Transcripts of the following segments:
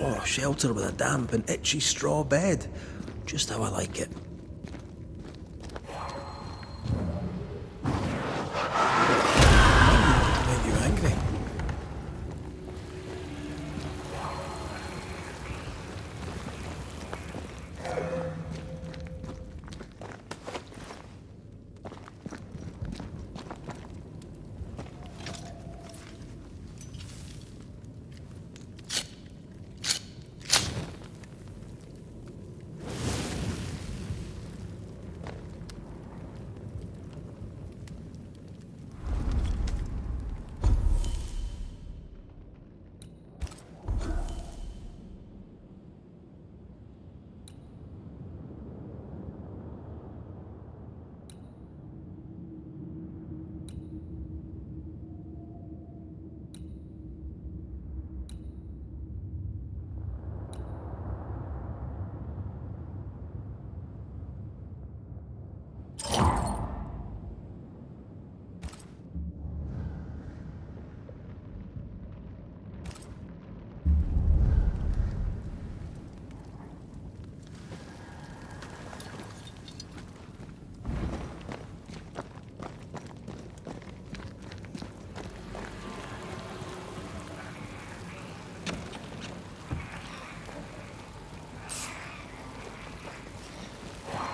Oh, shelter with a damp and itchy straw bed. Just how I like it. Make you angry.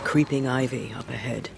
Creeping ivy up ahead.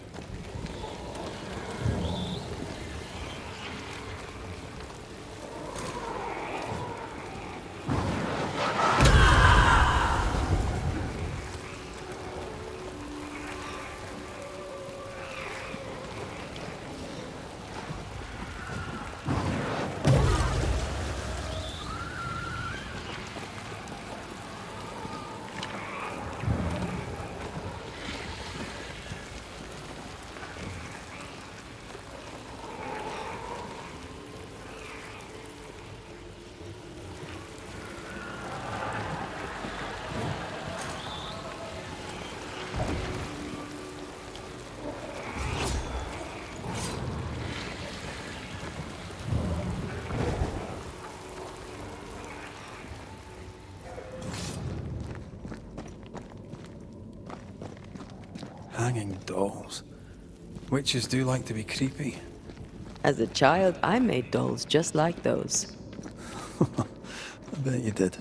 Hanging dolls. Witches do like to be creepy. As a child, I made dolls just like those. I bet you did.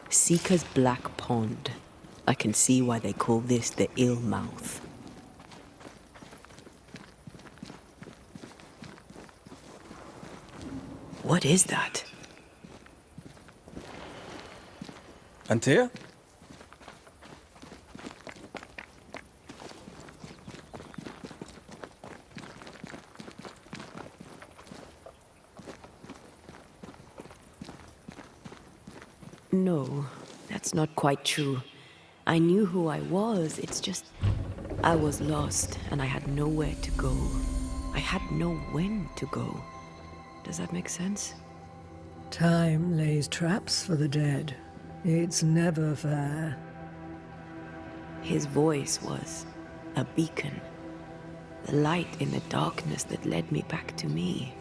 Seeker's Black Pond. I can see why they call this the ill mouth. What is that? Antea? No, that's not quite true. I knew who I was, it's just... I was lost, and I had nowhere to go. I had no when to go. Does that make sense? Time lays traps for the dead. It's never fair. His voice was a beacon. The light in the darkness that led me back to me.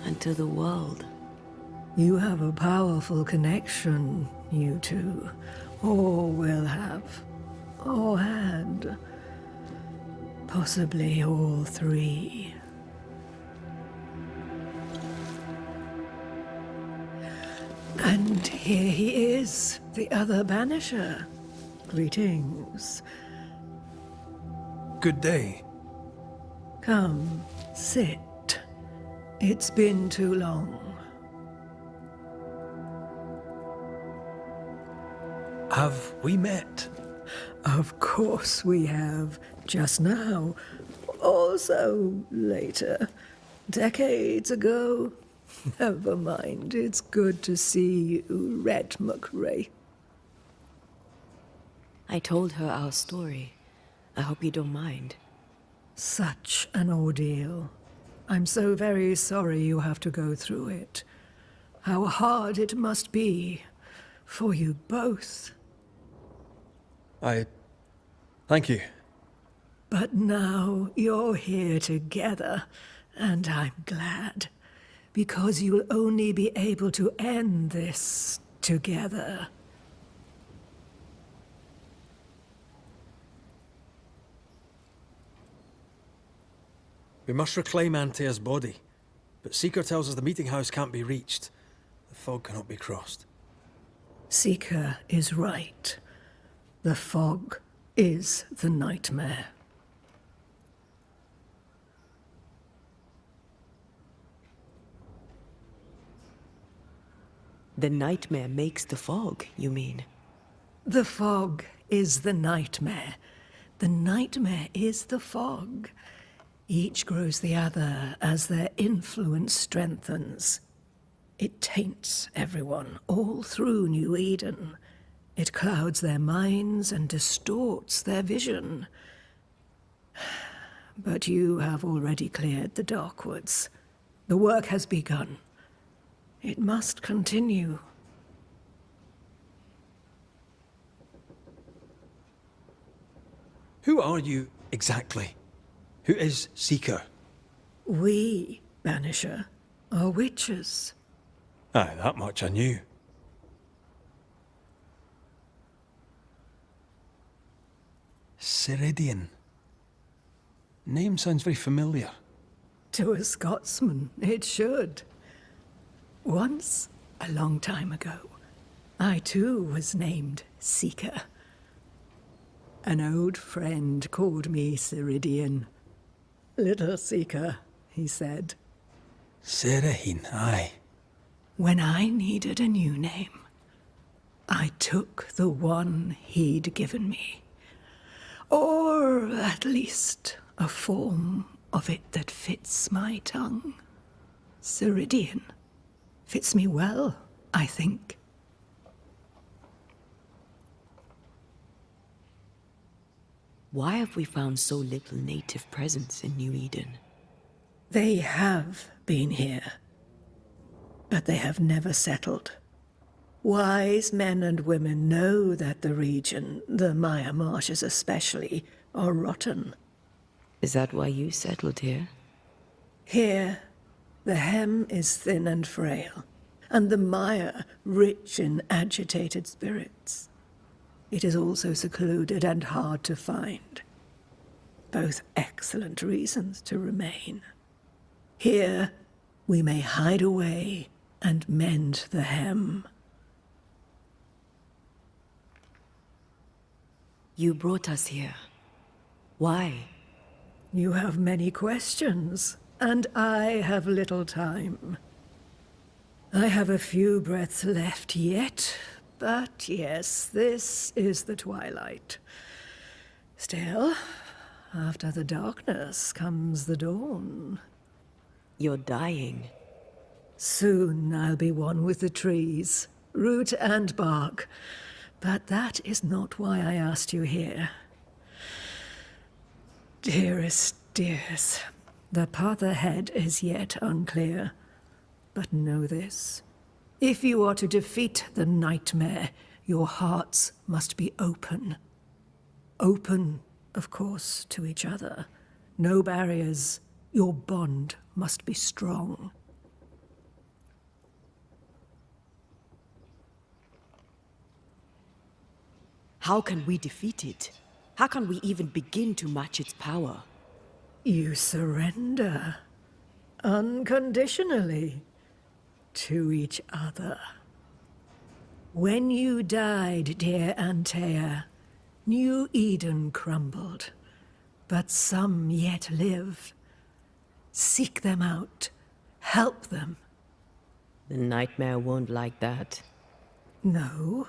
And to the world. You have a powerful connection, you two. Or will have. Or had. Possibly all three. And here he is, the other Banisher. Greetings. Good day. Come, sit. It's been too long. Have we met? Of course we have. Just now. Also later. Decades ago. Never mind. It's good to see you, Red McRae. I told her our story. I hope you don't mind. Such an ordeal. I'm so very sorry you have to go through it. How hard it must be for you both. Thank you. But now you're here together, and I'm glad. Because you'll only be able to end this together. We must reclaim Antea's body, but Seeker tells us the meeting house can't be reached. The fog cannot be crossed. Seeker is right. The fog is the nightmare. The nightmare makes the fog, you mean? The fog is the nightmare. The nightmare is the fog. Each grows the other as their influence strengthens. It taints everyone, all through New Eden. It clouds their minds and distorts their vision. But you have already cleared the Darkwoods. The work has begun. It must continue. Who are you exactly? Who is Seeker? We, Banisher, are witches. Aye, that much I knew. Ceridian. Name sounds very familiar. To a Scotsman, it should. Once, a long time ago, I too was named Seeker. An old friend called me Ceridian. Little Seeker, he said. Ceridian, aye. When I needed a new name, I took the one he'd given me. Or at least a form of it that fits my tongue. Ceridian. Fits me well, I think. Why have we found so little native presence in New Eden? They have been here, but they have never settled. Wise men and women know that the region, the Maya marshes especially, are rotten. Is that why you settled here? Here, the hem is thin and frail, and the mire rich in agitated spirits. It is also secluded and hard to find. Both excellent reasons to remain. Here, we may hide away and mend the hem. You brought us here. Why? You have many questions, and I have little time. I have a few breaths left yet, but yes, this is the twilight. Still, after the darkness comes the dawn. You're dying. Soon I'll be one with the trees, root and bark. But that is not why I asked you here. Dearest dears, the path ahead is yet unclear. But know this. If you are to defeat the nightmare, your hearts must be open. Open, of course, to each other. No barriers. Your bond must be strong. How can we defeat it? How can we even begin to match its power? You surrender. Unconditionally. To each other. When you died, dear Antea, New Eden crumbled. But some yet live. Seek them out. Help them. The nightmare won't like that. No.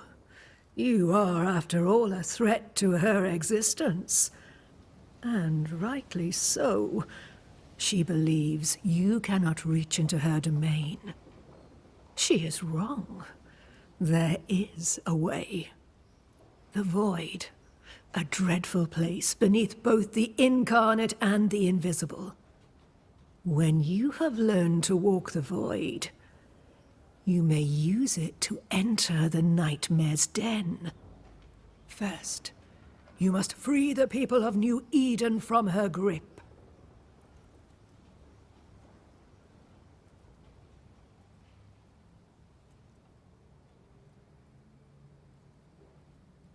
You are, after all, a threat to her existence. And rightly so. She believes you cannot reach into her domain. She is wrong. There is a way. The void, a dreadful place beneath both the incarnate and the invisible. When you have learned to walk the void, you may use it to enter the nightmare's den. First, you must free the people of New Eden from her grip.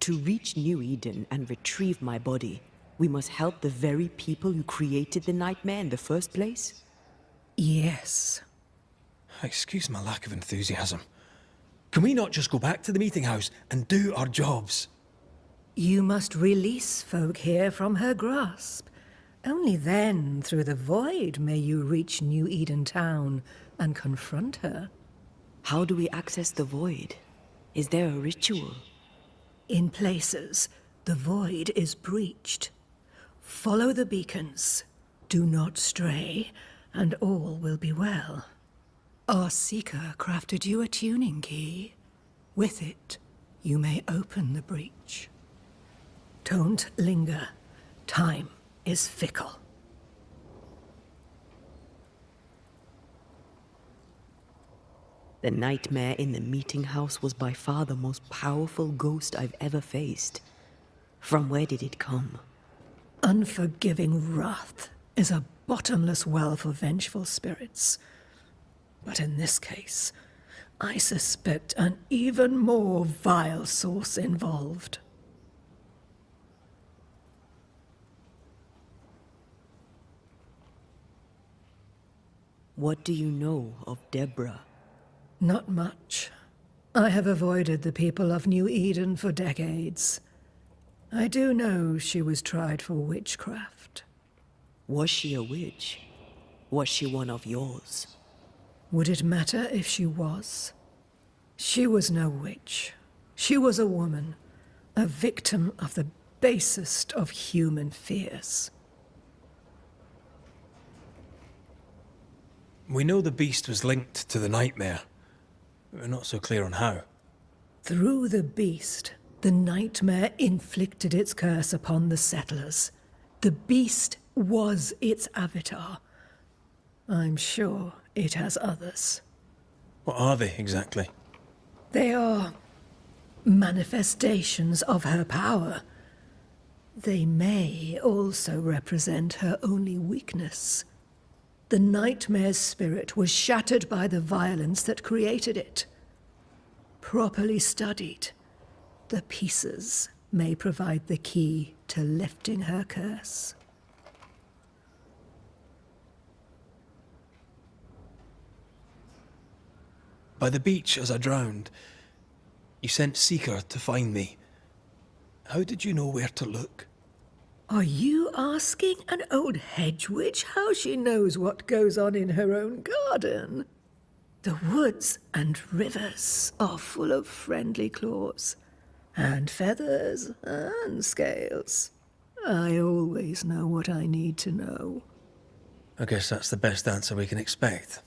To reach New Eden and retrieve my body, we must help the very people who created the nightmare in the first place? Yes. Excuse my lack of enthusiasm. Can we not just go back to the meeting house and do our jobs? You must release folk here from her grasp. Only then, through the void, may you reach New Eden Town and confront her. How do we access the void? Is there a ritual? In places, the void is breached. Follow the beacons. Do not stray, and all will be well. Our seeker crafted you a tuning key. With it, you may open the breach. Don't linger. Time is fickle. The nightmare in the meeting house was by far the most powerful ghost I've ever faced. From where did it come? Unforgiving wrath is a bottomless well for vengeful spirits. But in this case, I suspect an even more vile source involved. What do you know of Deborah? Not much. I have avoided the people of New Eden for decades. I do know she was tried for witchcraft. Was she a witch? Was she one of yours? Would it matter if she was? She was no witch. She was a woman, a victim of the basest of human fears. We know the beast was linked to the nightmare. We're not so clear on how. Through the beast, the nightmare inflicted its curse upon the settlers. The beast was its avatar. I'm sure it has others. What are they exactly? They are manifestations of her power. They may also represent her only weakness. The nightmare's spirit was shattered by the violence that created it. Properly studied, the pieces may provide the key to lifting her curse. By the beach as I drowned, you sent Seeker to find me. How did you know where to look? Are you asking an old hedge witch how she knows what goes on in her own garden? The woods and rivers are full of friendly claws, and feathers and scales. I always know what I need to know. I guess that's the best answer we can expect.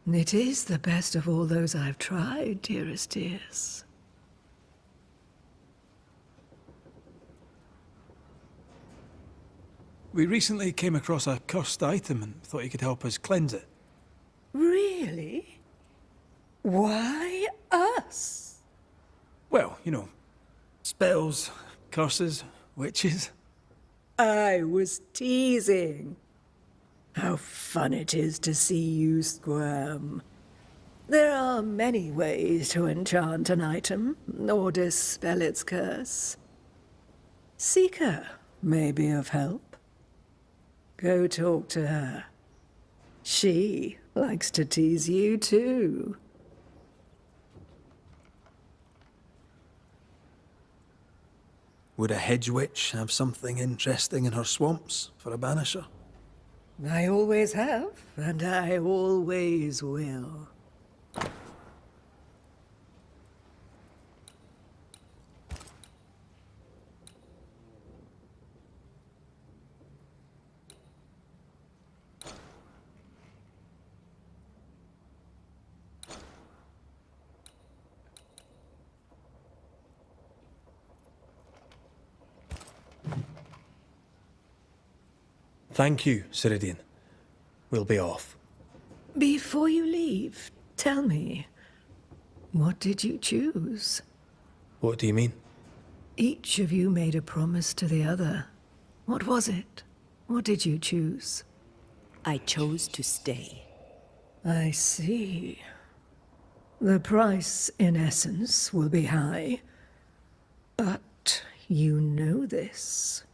It is the best of all those I've tried, dearest dears. We recently came across a cursed item and thought you could help us cleanse it. Really? Why us? Well, you know, spells, curses, witches. I was teasing. How fun it is to see you squirm. There are many ways to enchant an item, or dispel its curse. Seeker may be of help. Go talk to her. She likes to tease you too. Would a hedge witch have something interesting in her swamps for a banisher? I always have, and I always will. Thank you, Ceridian. We'll be off. Before you leave, tell me, what did you choose? What do you mean? Each of you made a promise to the other. What was it? What did you choose? I chose to stay. I see. The price, in essence, will be high. But you know this.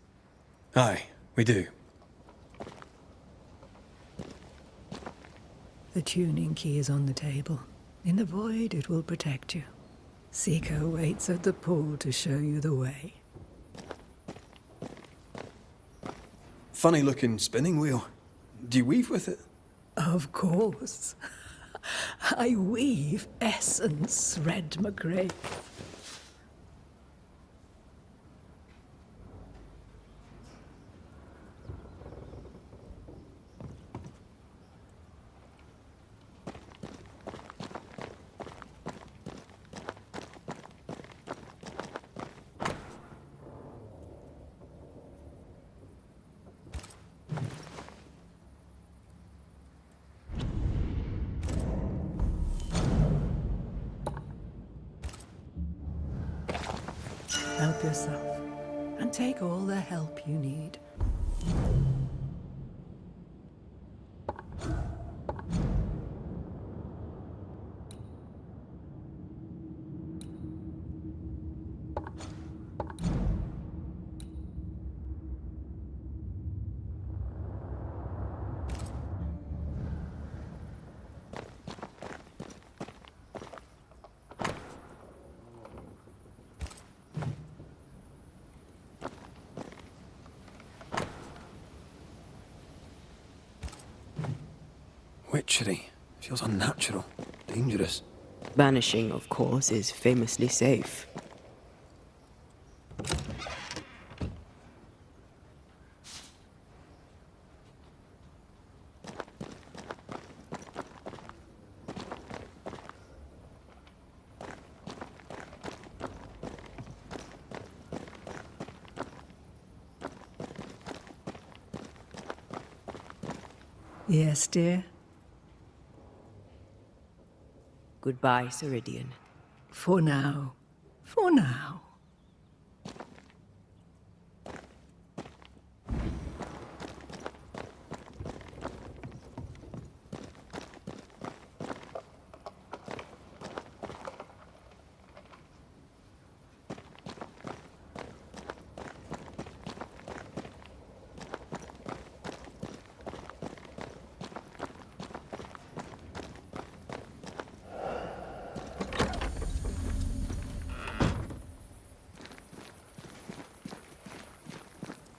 Aye, we do. The tuning key is on the table. In the void, it will protect you. Seeker waits at the pool to show you the way. Funny looking spinning wheel. Do you weave with it? Of course. I weave essence, Red McRae. Help yourself, and take all the help you need. Witchery. Feels unnatural. Dangerous. Banishing, of course, is famously safe. Yes, dear? Goodbye, Ceridian. For now. For now.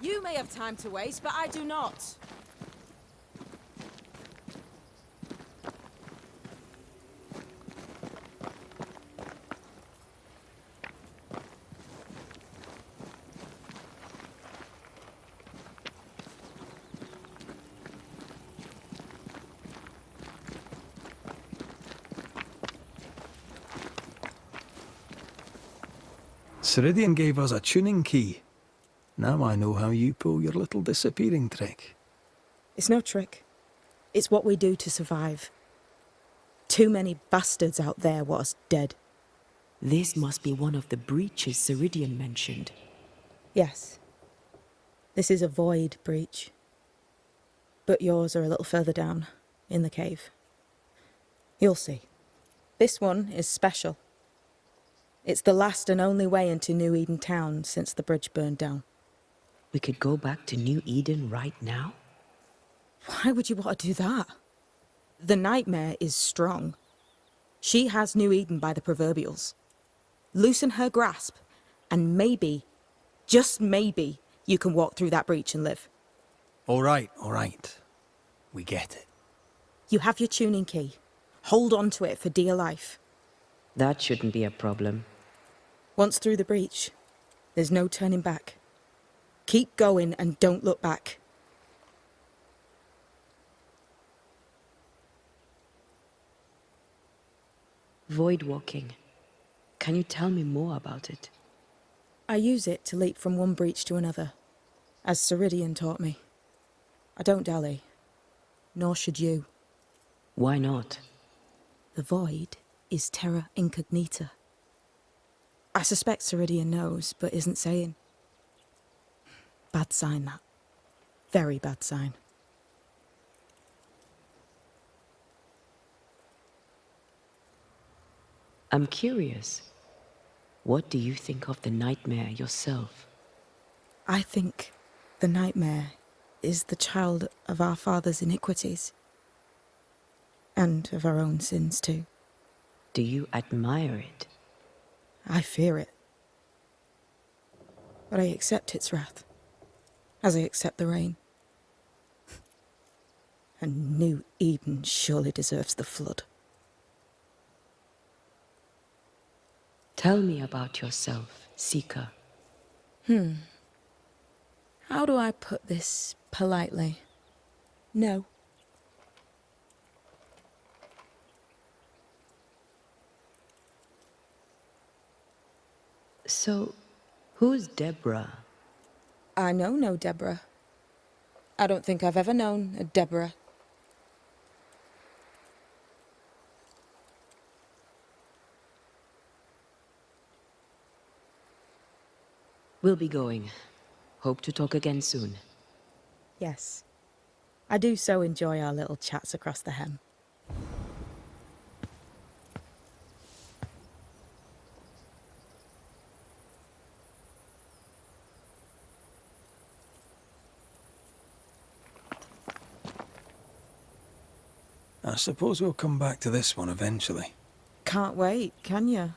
You may have time to waste, but I do not. Ceridian gave us a tuning key. Now I know how you pull your little disappearing trick. It's no trick. It's what we do to survive. Too many bastards out there want us dead. This must be one of the breaches Ceridian mentioned. Yes. This is a void breach. But yours are a little further down, in the cave. You'll see. This one is special. It's the last and only way into New Eden town since the bridge burned down. We could go back to New Eden right now? Why would you want to do that? The nightmare is strong. She has New Eden by the proverbials. Loosen her grasp, and maybe, just maybe, you can walk through that breach and live. All right. We get it. You have your tuning key. Hold on to it for dear life. That shouldn't be a problem. Once through the breach, there's no turning back. Keep going and don't look back. Void walking. Can you tell me more about it? I use it to leap from one breach to another, as Ceridian taught me. I don't dally. Nor should you. Why not? The void is terra incognita. I suspect Ceridian knows, but isn't saying. Bad sign, that. Very bad sign. I'm curious. What do you think of the nightmare yourself? I think the nightmare is the child of our father's iniquities. And of our own sins, too. Do you admire it? I fear it. But I accept its wrath, as I accept the rain. And New Eden surely deserves the flood. Tell me about yourself, Seeker. How do I put this politely? No. So, who's Deborah? I know no Deborah. I don't think I've ever known a Deborah. We'll be going. Hope to talk again soon. Yes. I do so enjoy our little chats across the hem. I suppose we'll come back to this one eventually. Can't wait, can you?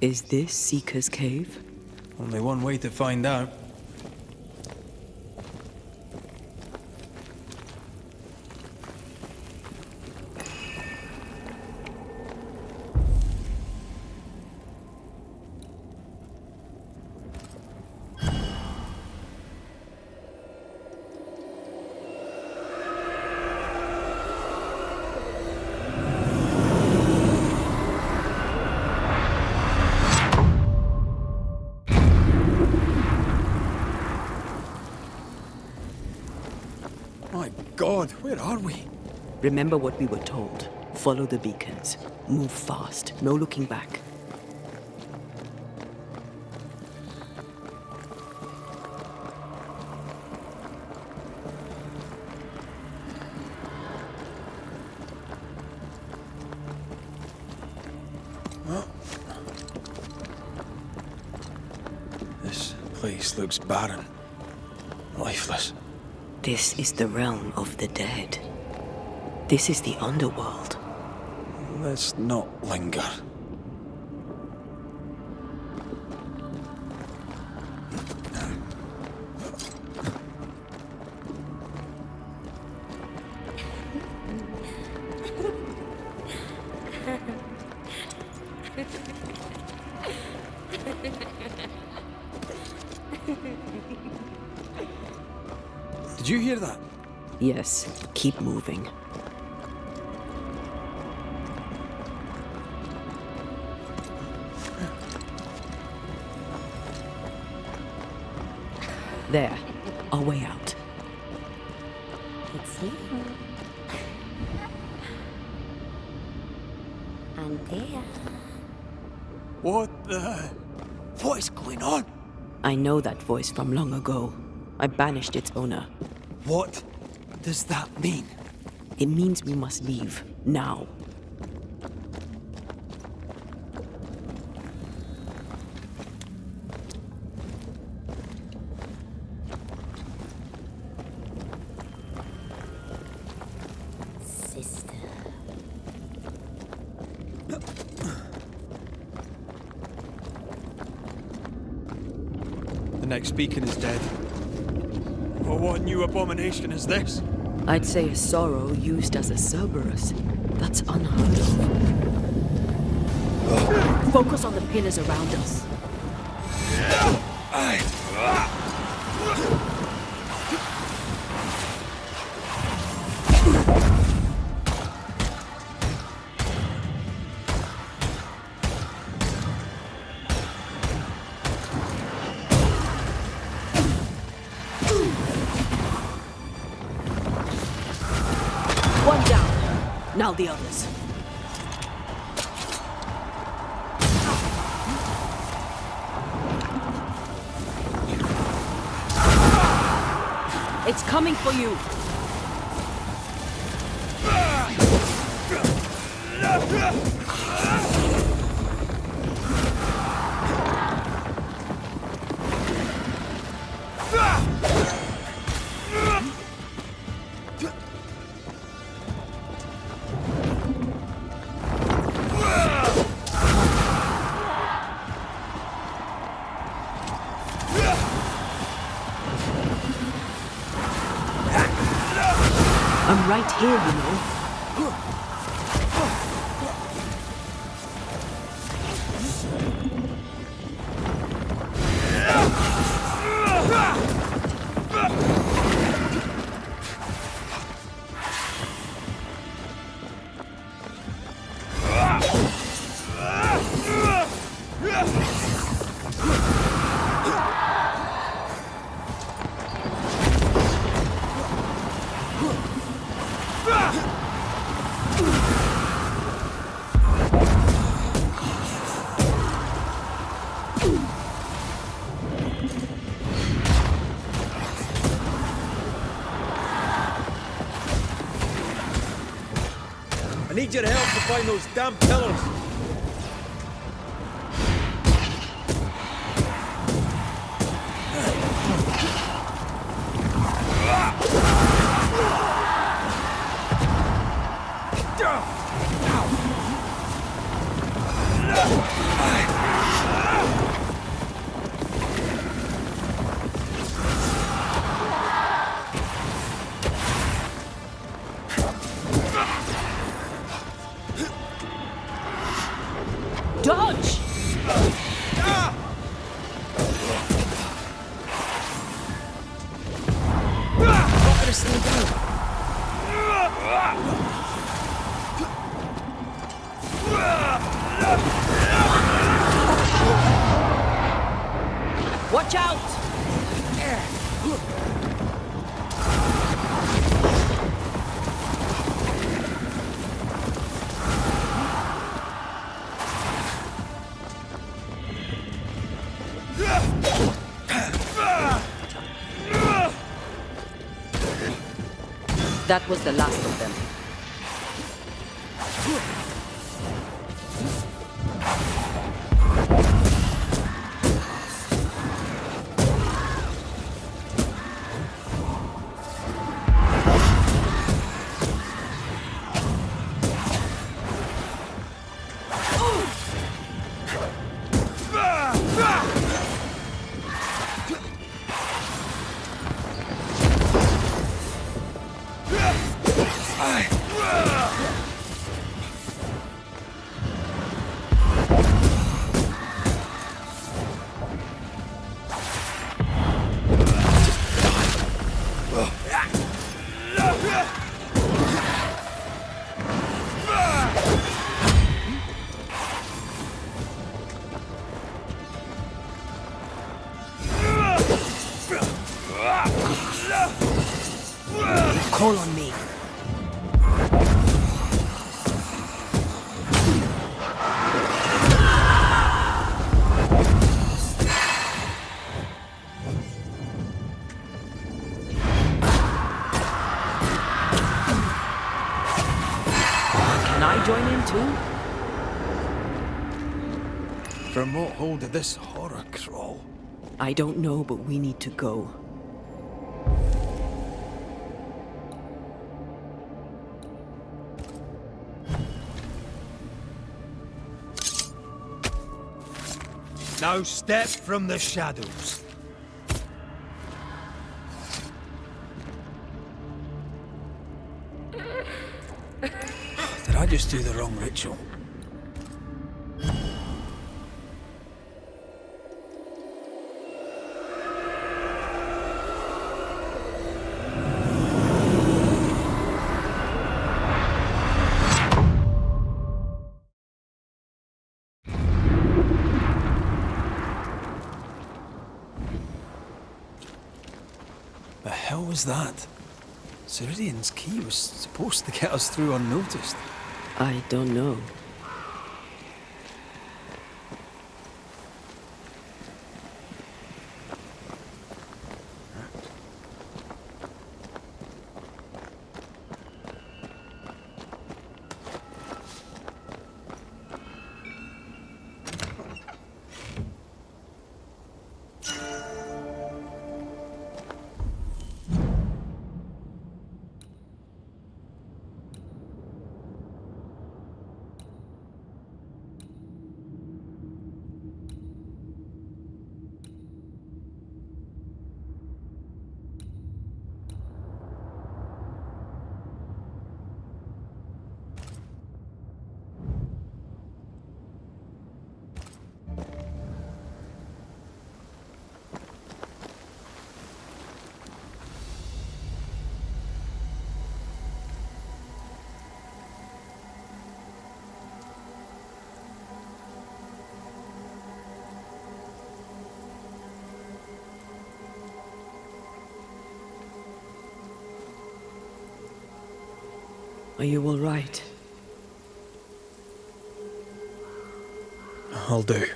Is this Seeker's cave? Only one way to find out. My God, where are we? Remember what we were told. Follow the beacons. Move fast. No looking back. This place looks barren. Lifeless. This is the realm of the dead. This is the underworld. Let's not linger. Did you hear that? Yes, keep moving. There, our way out. It's here. Antea. What is going on? I know that voice from long ago. I banished its owner. What does that mean? It means we must leave, now. Sister. The next beacon is dead. Well, what new abomination is this? I'd say a sorrow used as a Cerberus. That's unheard of. Focus on the pillars around us. One down. Now the others. It's coming for you. I'm right here, you know. I need your help to find those damn pillars. Dodge! Not gonna slow down. Watch out! That was the last of them. Call on me. Can I join in too? From what hold of this horror crawl? I don't know, but we need to go. Now step from the shadows. Did I just do the wrong ritual? The hell was that? Ceridian's key was supposed to get us through unnoticed. I don't know. Are you all right? I'll do.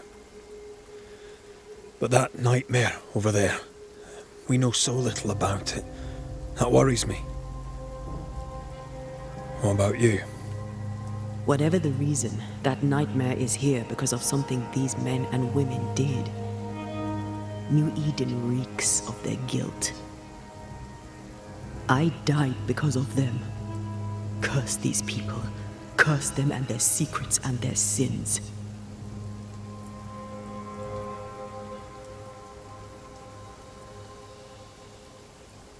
But that nightmare over there, we know so little about it. That worries me. What about you? Whatever the reason, that nightmare is here because of something these men and women did. New Eden reeks of their guilt. I died because of them. Curse these people. Curse them and their secrets and their sins.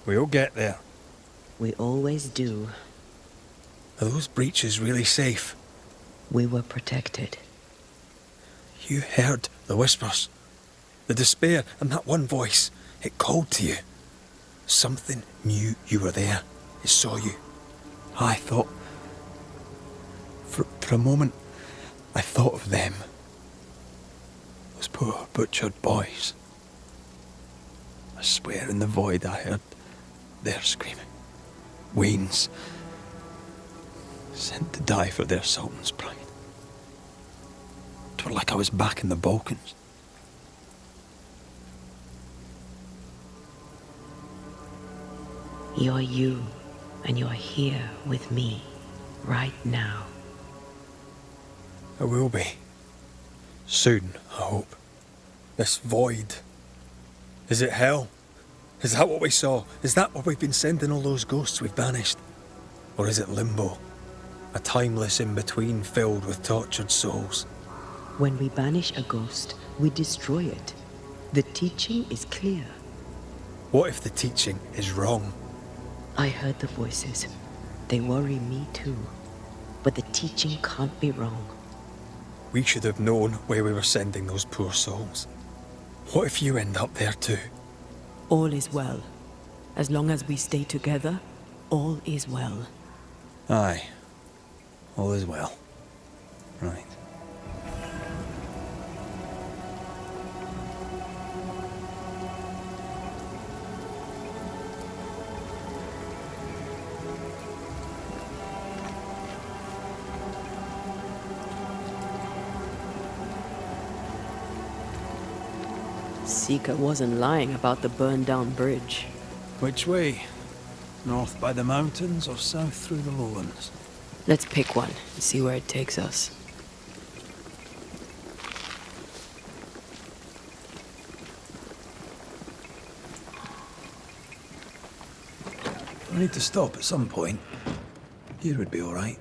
We'll get there. We always do. Are those breaches really safe? We were protected. You heard the whispers, the despair, and that one voice. It called to you. Something knew you were there. It saw you. I thought... For a moment, I thought of them. Those poor butchered boys. I swear in the void I heard their screaming. Wains. Sent to die for their sultan's pride. It was like I was back in the Balkans. You're you, and you're here with me, right now. I will be. Soon, I hope. This void. Is it hell? Is that what we saw? Is that where we've been sending all those ghosts we've banished? Or is it limbo? A timeless in-between filled with tortured souls? When we banish a ghost, we destroy it. The teaching is clear. What if the teaching is wrong? I heard the voices. They worry me too. But the teaching can't be wrong. We should have known where we were sending those poor souls. What if you end up there too? All is well. As long as we stay together, all is well. Aye. All is well. Right. Seeker wasn't lying about the burned-down bridge. Which way? North by the mountains or south through the lowlands? Let's pick one and see where it takes us. We need to stop at some point. Here would be all right.